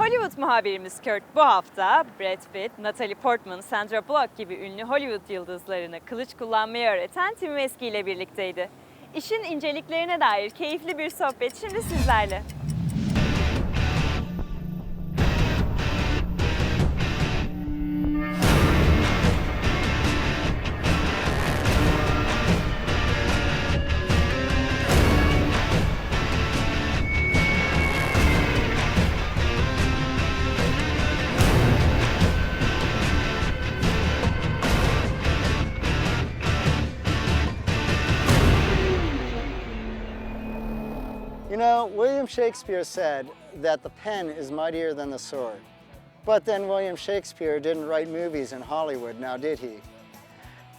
Hollywood muhabirimiz Kurt bu hafta Brad Pitt, Natalie Portman, Sandra Bullock gibi ünlü Hollywood yıldızlarını kılıç kullanmayı öğreten Tim Weske ile birlikteydi. İşin inceliklerine dair keyifli bir sohbet şimdi sizlerle. You know, William Shakespeare said that the pen is mightier than the sword. But then William Shakespeare didn't write movies in Hollywood, now did he?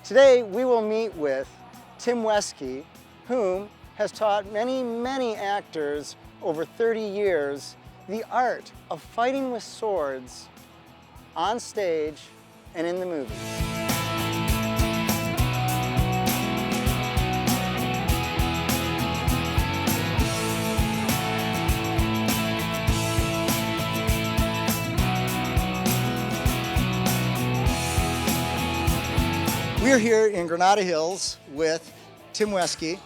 Today we will meet with Tim Weske, whom has taught many actors over 30 years the art of fighting with swords on stage and in the movies. We're here in Granada Hills with Tim Weske,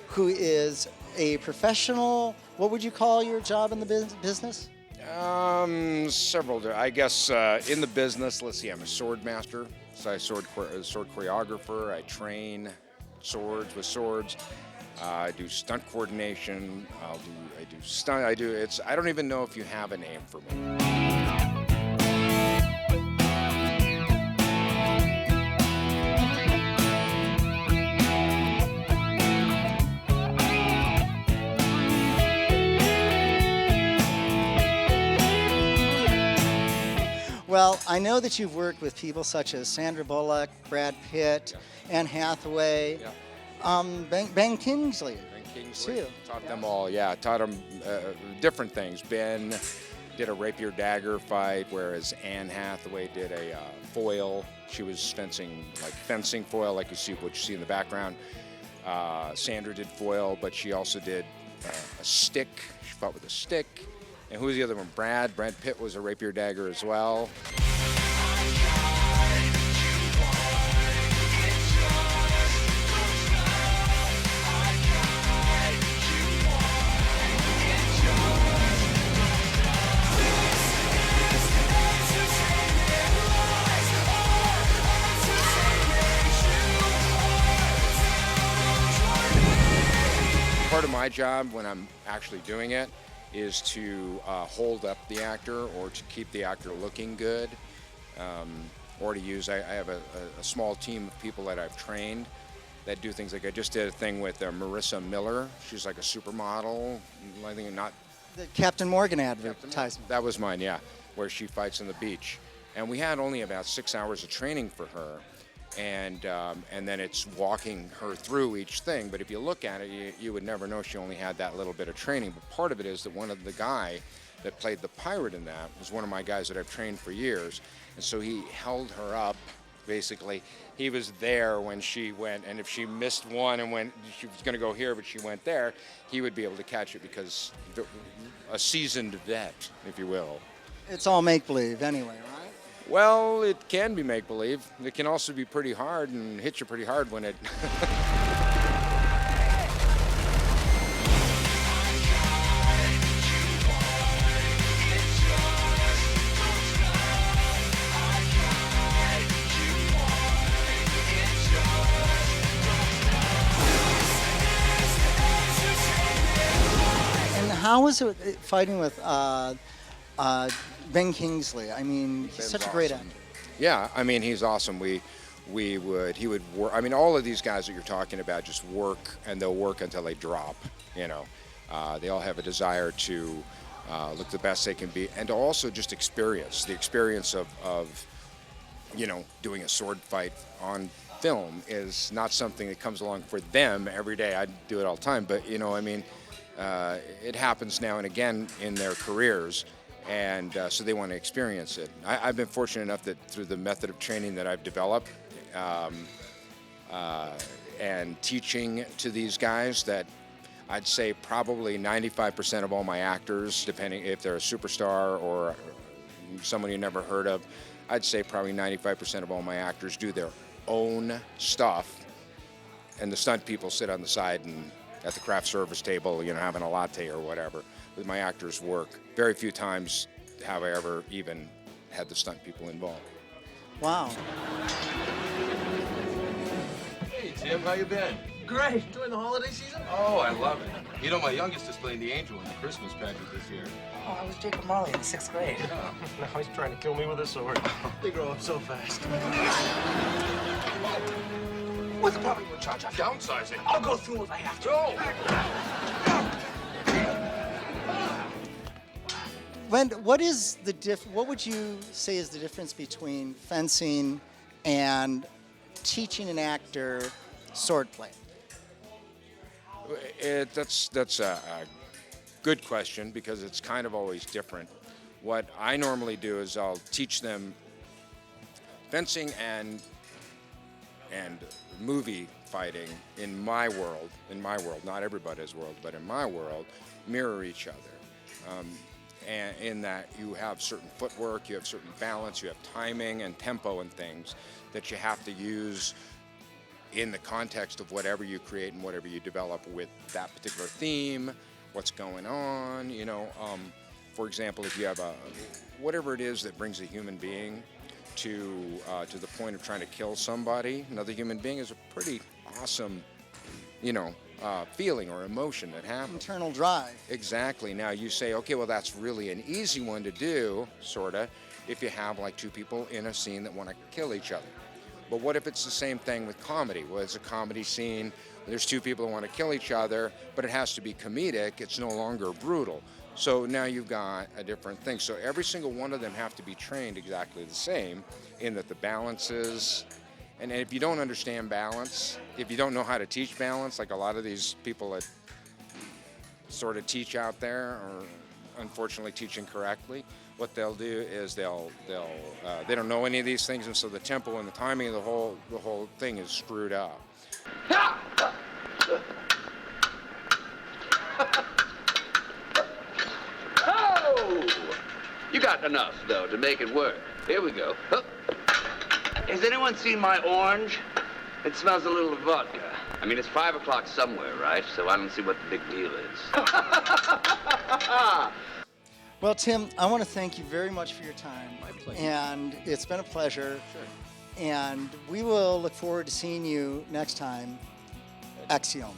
who is a professional. What would you call your job in the business? Several. I guess in the business, let's see, I'm a sword master. So I sword choreographer. I train swords with swords. I do stunt coordination. I do stunt. I don't even know if you have a name for me. Well, I know that you've worked with people such as Sandra Bullock, Brad Pitt, Anne Hathaway, Ben Kingsley. Ben Kingsley. Too. Taught them all, yeah. Taught them different things. Ben did a rapier dagger fight, whereas Anne Hathaway did a foil. She was fencing foil, like what you see in the background. Sandra did foil, but she also did a stick. She fought with a stick. And who was the other one? Brad Pitt was a rapier dagger as well. Part of my job when I'm actually doing it is to hold up the actor or to keep the actor looking good, or to use, I have a small team of people that I've trained that do things like I just did a thing with Marissa Miller. She's like a supermodel, I think not. The Captain Morgan advertisement. That was mine, yeah, where she fights on the beach. And we had only about 6 hours of training for her. And then it's walking her through each thing. But if you look at it, you would never know she only had that little bit of training. But part of it is that one of the guy that played the pirate in that was one of my guys that I've trained for years. And so he held her up, basically. He was there when she went, and if she missed one and she was going to go here, but she went there, he would be able to catch it because a seasoned vet, if you will. It's all make-believe anyway, right? Well, it can be make-believe. It can also be pretty hard and hit you pretty hard when it... And how was it fighting with Ben Kingsley? I mean, he's Ben's such a great awesome. actor. Yeah, I mean, he's awesome. He would work. I mean, all of these guys that you're talking about just work, and they'll work until they drop. You know, they all have a desire to look the best they can be, and to also just experience of doing a sword fight on film is not something that comes along for them every day. I do it all the time, but it happens now and again in their careers. And so they want to experience it. I've been fortunate enough that through the method of training that I've developed and teaching to these guys that I'd say probably 95% of all my actors, depending if they're a superstar or someone you never heard of, I'd say probably 95% of all my actors do their own stuff, and the stunt people sit on the side and at the craft service table, having a latte or whatever. With my actors' work, very few times have I ever even had the stunt people involved. Wow. Hey, Tim, how you been? Great. Enjoying the holiday season? Oh, I love it. You know, my youngest is playing the angel in the Christmas pageant this year. Oh, I was Jacob Marley in the 6th grade. Now he's trying to kill me with a sword. They grow up so fast. What's the property we'll charge? Downsizing. I'll go through if I have to. What is the what would you say is the difference between fencing and teaching an actor swordplay? That's a good question because it's kind of always different. What I normally do is I'll teach them fencing and movie fighting in my world, not everybody's world, but in my world, mirror each other. And in that you have certain footwork, you have certain balance, you have timing and tempo and things that you have to use in the context of whatever you create and whatever you develop with that particular theme, what's going on, for example, if you have whatever it is that brings a human being to the point of trying to kill somebody, another human being, is a pretty awesome, feeling or emotion that happens. Internal drive. Exactly. Now you say, okay, well that's really an easy one to do, sorta, if you have like two people in a scene that want to kill each other. But what if it's the same thing with comedy? Well, it's a comedy scene, there's two people who want to kill each other, but it has to be comedic, it's no longer brutal. So now you've got a different thing. So every single one of them have to be trained exactly the same in that the balances, and if you don't understand balance, if you don't know how to teach balance, like a lot of these people that sort of teach out there or unfortunately teach incorrectly, what they'll do is they don't know any of these things, and so the tempo and the timing of the whole thing is screwed up. Oh! You got enough, though, to make it work. Here we go. Huh. Has anyone seen my orange? It smells a little of vodka. I mean, it's 5 o'clock somewhere, right? So I don't see what the big deal is. Well, Tim, I want to thank you very much for your time. My pleasure. And it's been a pleasure. Sure. And we will look forward to seeing you next time. Eksi10.